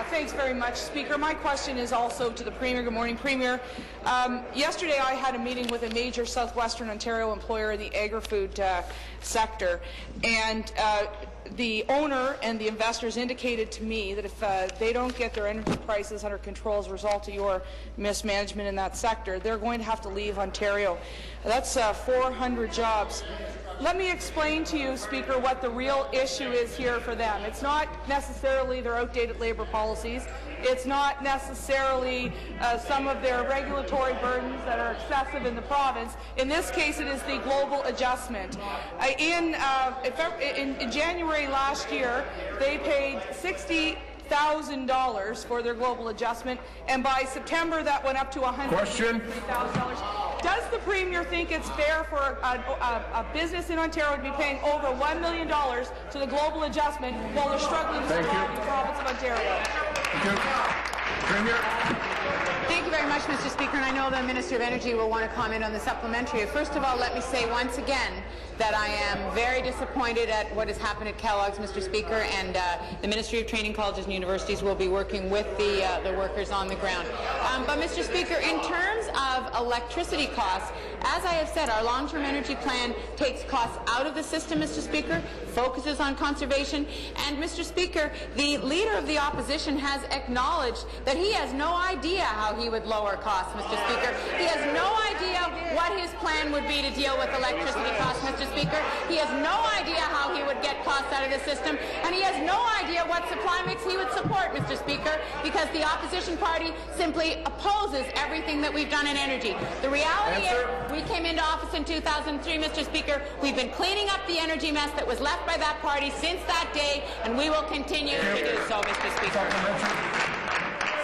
Thanks very much, Speaker. My question is also to the Premier. Good morning, Premier. Yesterday I had a meeting with a major southwestern Ontario employer in the agri-food sector, and the owner and the investors indicated to me that if they don't get their energy prices under control as a result of your mismanagement in that sector, they're going to have to leave Ontario. That's 400 jobs. Let me explain to you, Speaker, what the real issue is here for them. It's not necessarily their outdated labour policies. It's not necessarily some of their regulatory burdens that are excessive in the province. In this case, it is the global adjustment. In January last year, they paid $60,000 for their global adjustment, and by September that went up to $150,000. Does the Premier think it's fair for a business in Ontario to be paying over $1 million to the global adjustment while they're struggling to survive in the province of Ontario? Thank you. Premier. Thank you very much, Mr. Speaker, and I know the Minister of Energy will want to comment on the supplementary. First of all, let me say once again that I am very disappointed at what has happened at Kellogg's, Mr. Speaker, and the Ministry of Training, Colleges and Universities will be working with the workers on the ground. But, Mr. Speaker, in terms of electricity costs, as I have said, our long-term energy plan takes costs out of the system, Mr. Speaker, focuses on conservation, and, Mr. Speaker, the Leader of the Opposition has acknowledged that he has no idea how he would lower costs, Mr. Speaker. He has no idea what his plan would be to deal with electricity costs, Mr. Speaker. He has no idea how he would get costs out of the system, and he has no idea what supply mix he would support, Mr. Speaker, because the opposition party simply opposes everything that we've done in energy. The reality is, we came into office in 2003, Mr. Speaker. We've been cleaning up the energy mess that was left by that party since that day, and we will continue to do so, Mr. Speaker.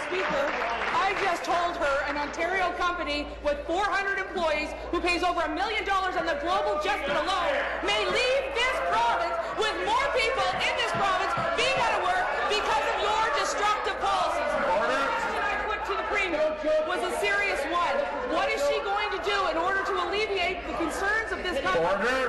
Speaker, I just told her an Ontario company with 400 employees who pays over $1 million on the global adjustment alone may leave this province with more people in this province being out of work because of your destructive policies. The question I put to the Premier was a serious one. What is she going to do in order to alleviate the concerns of this country?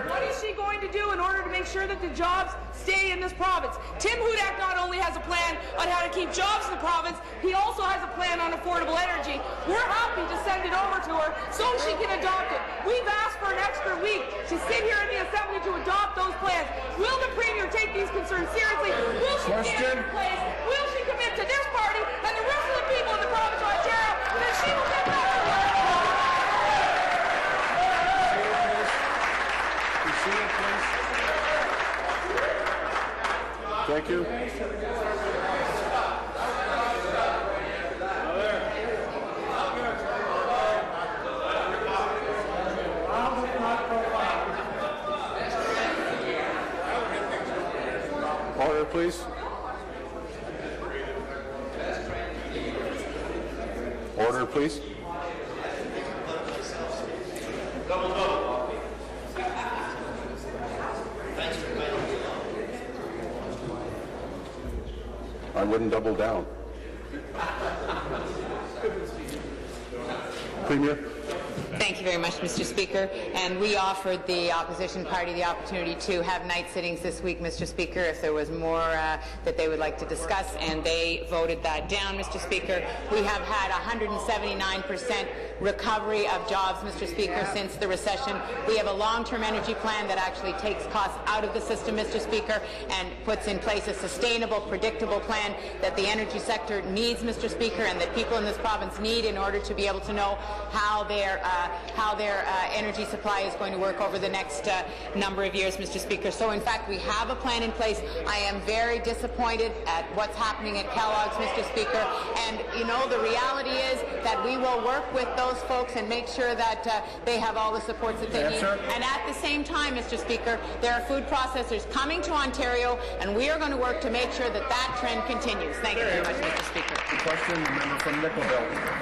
What is she going to do in order to make sure that the jobs stay in this province? Tim Hudak not only has a plan on how to keep jobs in the province, he also has a plan on affordable energy. We're happy to send it over to her so she can adopt it. We've asked for an extra week to sit here in the Assembly to adopt those plans. Will the Premier take these concerns seriously? Will she stand in place? Will she commit to this party and the rest of the people in the province of Ontario that she will get back to work? Thank you. Order, please. Order, please. I wouldn't double down. Premier. Thank you very much, Mr. Speaker. And we offered the opposition party the opportunity to have night sittings this week, Mr. Speaker, if there was more that they would like to discuss, and they voted that down, Mr. Speaker. We have had 179% recovery of jobs, Mr. Speaker, since the recession. We have a long-term energy plan that actually takes costs out of the system, Mr. Speaker, and puts in place a sustainable, predictable plan that the energy sector needs, Mr. Speaker, and that people in this province need in order to be able to know how their energy supply is going to work over the next number of years, Mr. Speaker. So, in fact, we have a plan in place. I am very disappointed at what's happening at Kellogg's, Mr. Speaker, and, you know, the reality is that we will work with those folks and make sure that they have all the supports that they need. And at the same time, Mr. Speaker, there are food processors coming to Ontario, and we are going to work to make sure that that trend continues. Thank you very much, Mr. Speaker. The question, the member from Nickelville.